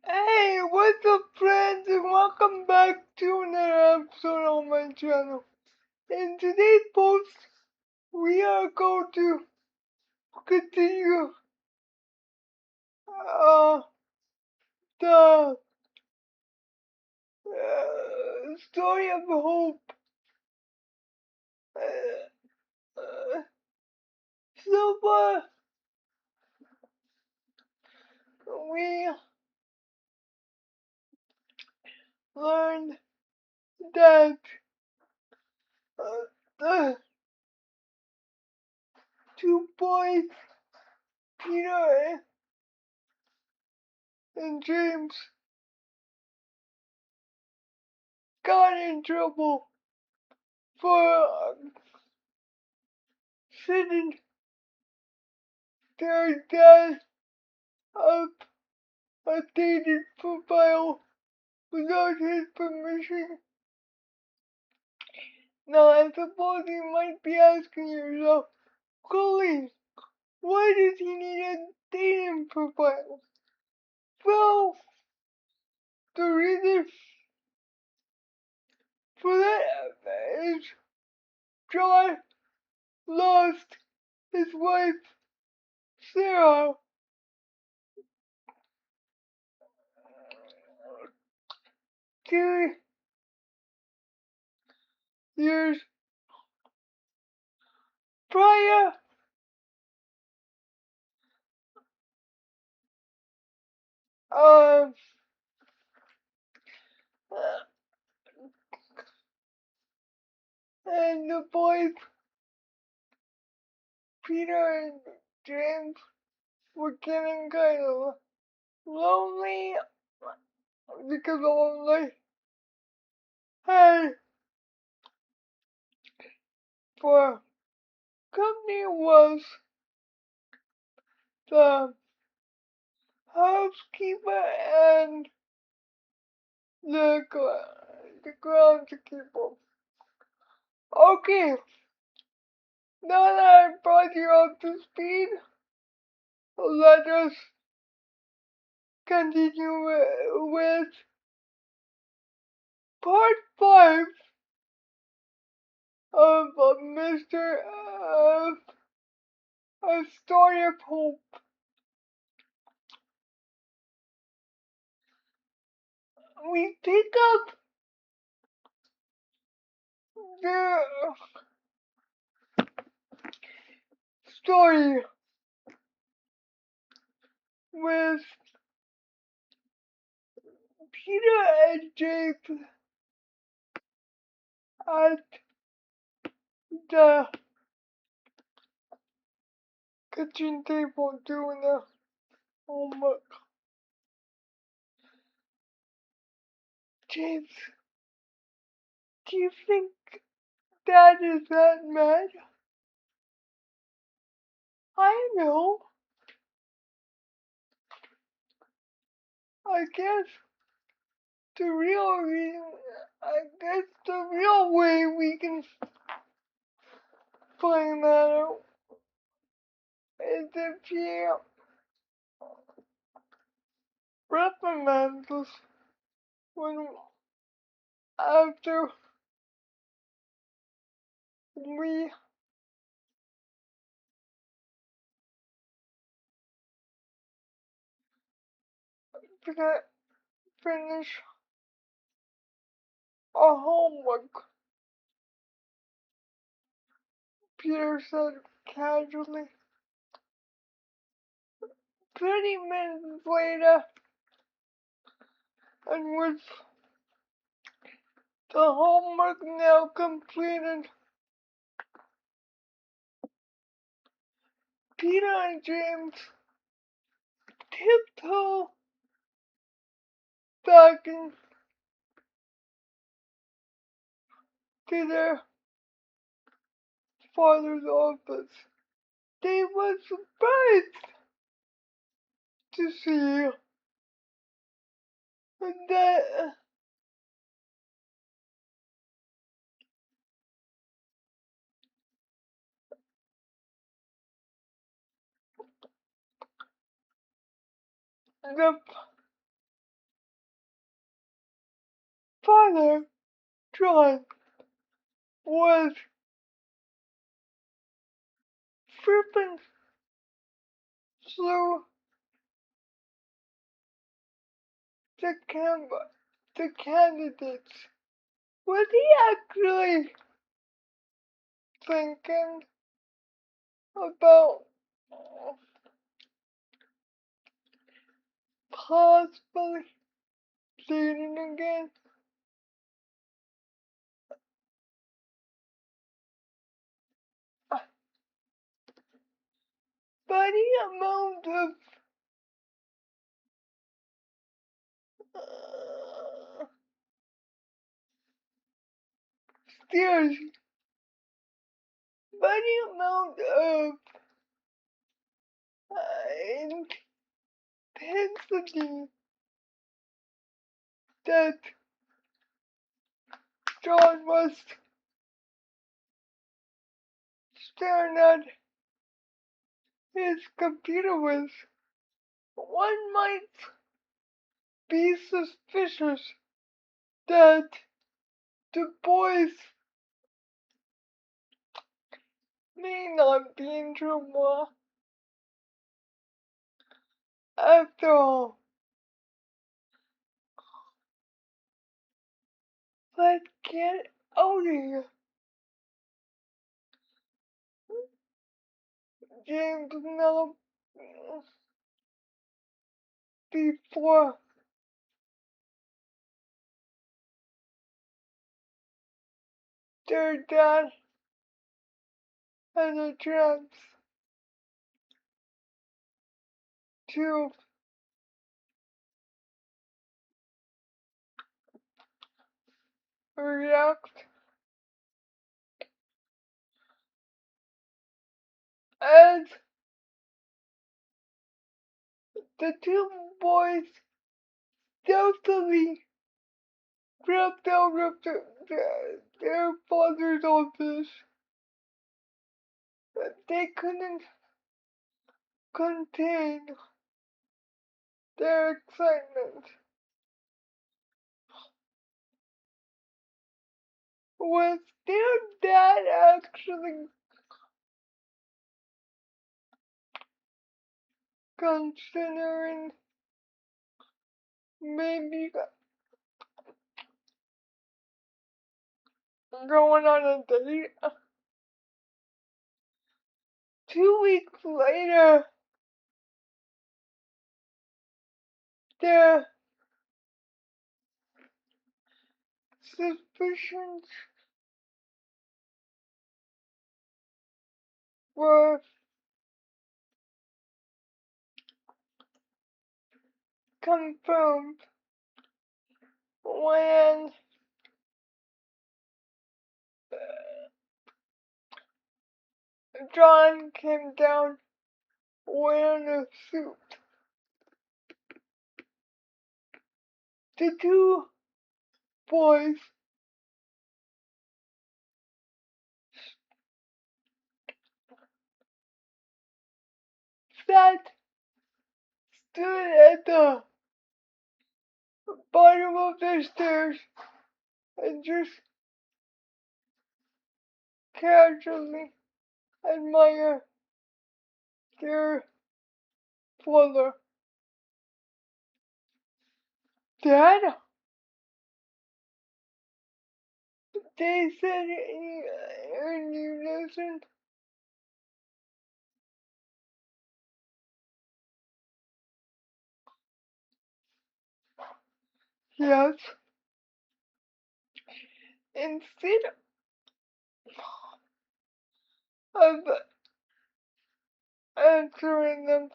Hey, what's up friends, and welcome back to another episode on my channel. In today's post, we are going to continue the story of hope. Uh, so far, we learned that the two boys, Peter and James, got in trouble for setting their dad up a dated profile without his permission. Now, I suppose you might be asking yourself, Colleen, why does he need a dating profile? Well, the reason for that is John lost his wife, Sarah, 2 years prior. Um, and the boys, Peter and James, were getting kind of lonely because all they had for company was the housekeeper and the groundskeeper. Okay, now that I brought you up to speed, let us continue with part 5 of Mr. A Story of Hope. We pick up the story with Peter and James at the kitchen table doing their homework. James, do you think Dad is that mad? I know. I guess the real way we can find that out is if he reprimands us when after we finish our homework. Peter said casually. 30 minutes later, and with the homework now completed, Peter and James tiptoe back into their father's office. They were surprised to see that the father, John, was flipping through the candidates. Was he actually thinking about possibly dating again? But the amount of stairs, but the amount of intensity that John was staring at his computer with, one might be suspicious that the boys may not be in trouble after all. Let's get out of here. James Miller, before their dad had a chance to react as the two boys stealthily crept out of their father's office. They couldn't contain their excitement. Was their dad actually considering maybe going on a date? 2 weeks later, their suspicions were confirmed when John came down wearing a suit. The two boys sat stood at the bottom of the stairs and just casually admire their father. Dad? They said in unison. Yes. Instead of answering them,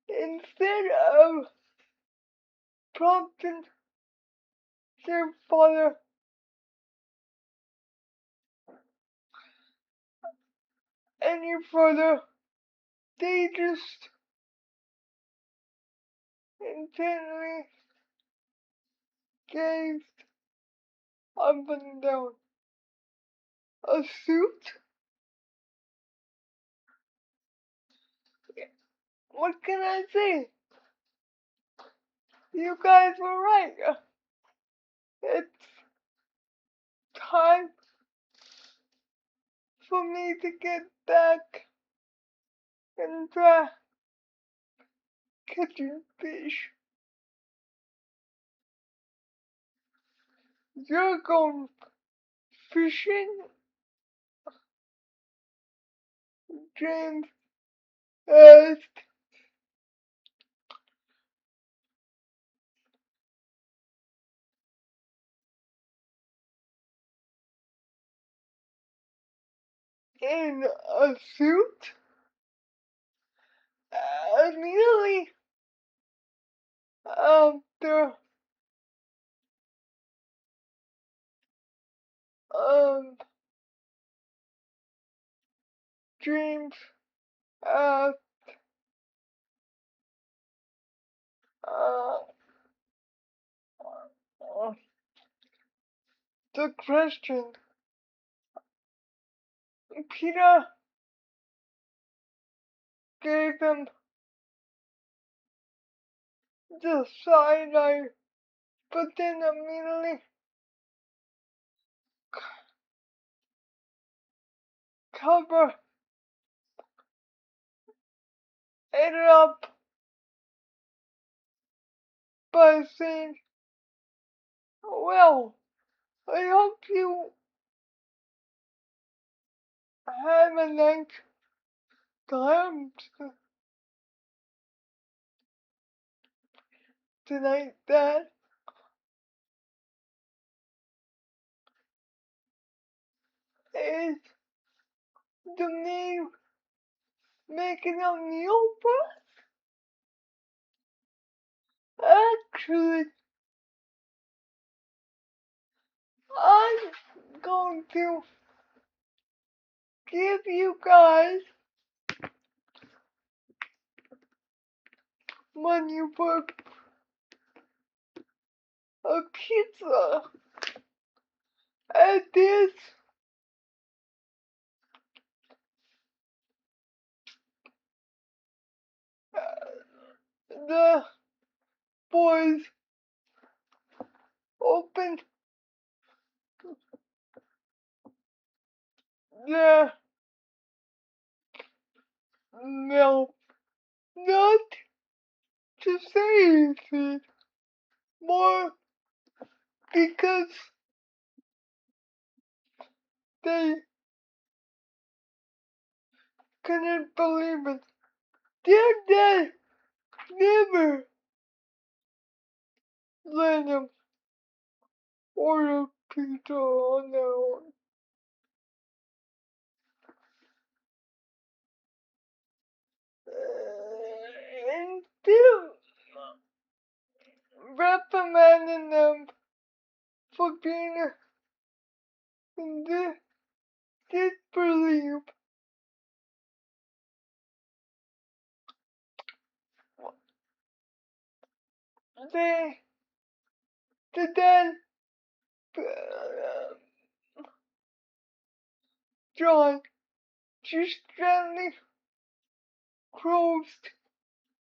instead of prompting their father any further, they just intently gazed up and down. A suit? What can I say? You guys were right. it's time for me to get back and try catching fish. You're going fishing, James asked. In a suit, immediately after um James asked uh, the question, Peter gave him the side eye, but then immediately cover it up by saying, well, I hope you have a nice time tonight, Dad. Is the name making a meal for us? Actually, I'm going to give you guys money for a pizza at this the boys opened their mouth, not to say anything more because they couldn't believe it. Their dad never let them order pizza on their own. And still reprimanding them for being in disbelief. They, the dad, John, just gently closed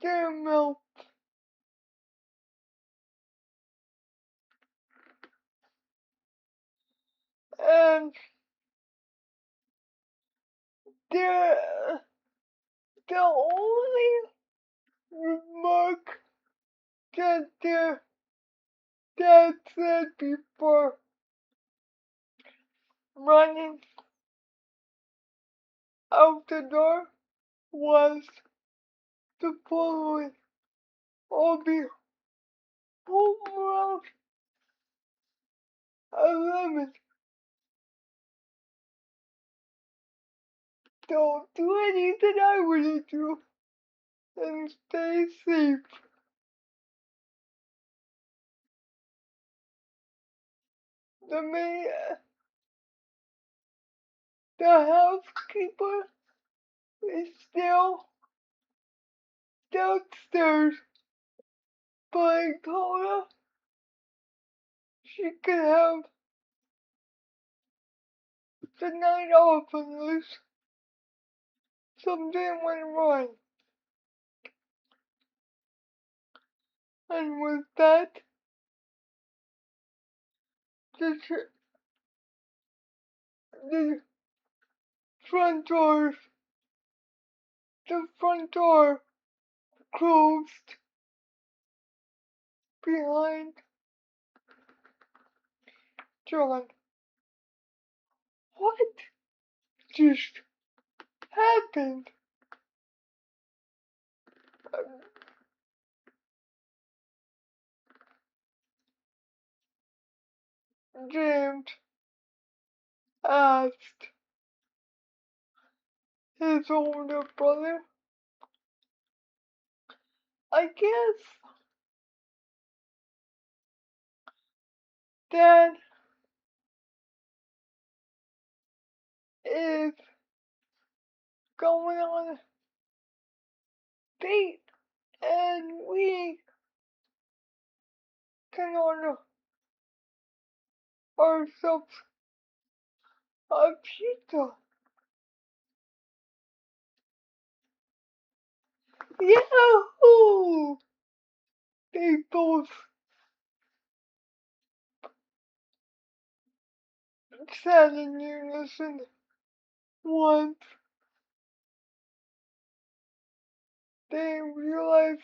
their mouth and their, the only remark that their dad said before running out the door was the following: I'll be home around 11. Don't do anything I wouldn't do and stay safe. The maid, the housekeeper is still downstairs, but I told her she could have the night off unless something went wrong. And with that, the, the front door, the front door closed behind John. What just happened? James asked his older brother. I guess Dad is going on a date and we can order ourselves a pizza. Yahoo! They both said in unison once they realized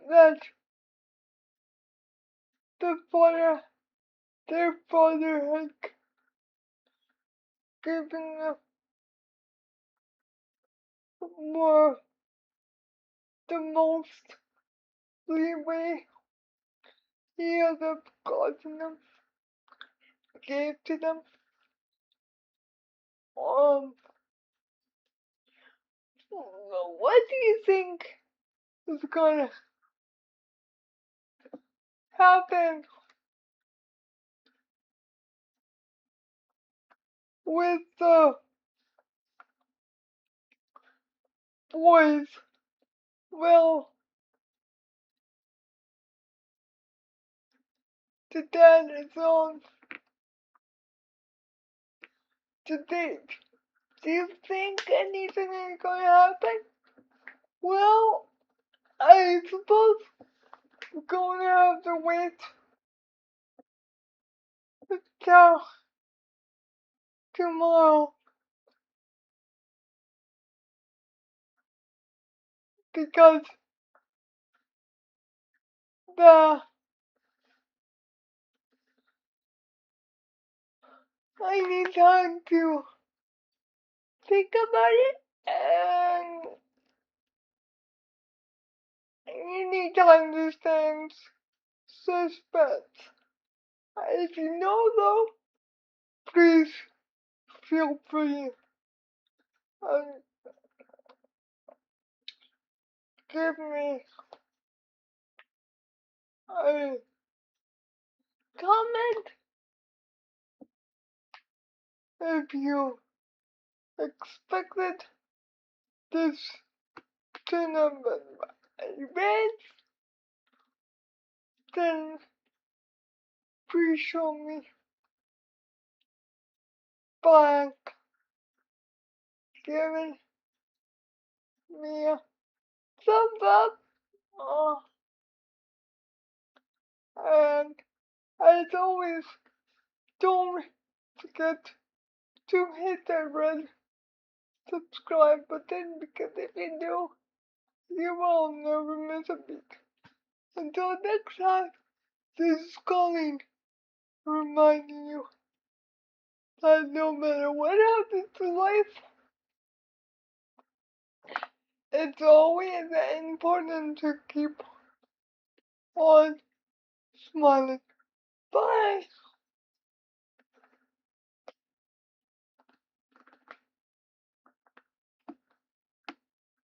that their father had given them more, the most leeway he had gotten them, gave to them. What do you think is gonna happen with the boys? Well, the dad is on the date. Do you think anything is gonna happen? Well, I suppose we're gonna have to wait till tomorrow because the I need time to think about it and you need to understand suspense. If you know though, please feel free and give me a comment if you expected this tournament event, then please show me by giving me a thumbs up. And as always, don't forget to hit that red subscribe button because if you do, you will never miss a beat. Until next time, this is Colleen reminding you that no matter what happens to life, it's always important to keep on smiling. Bye!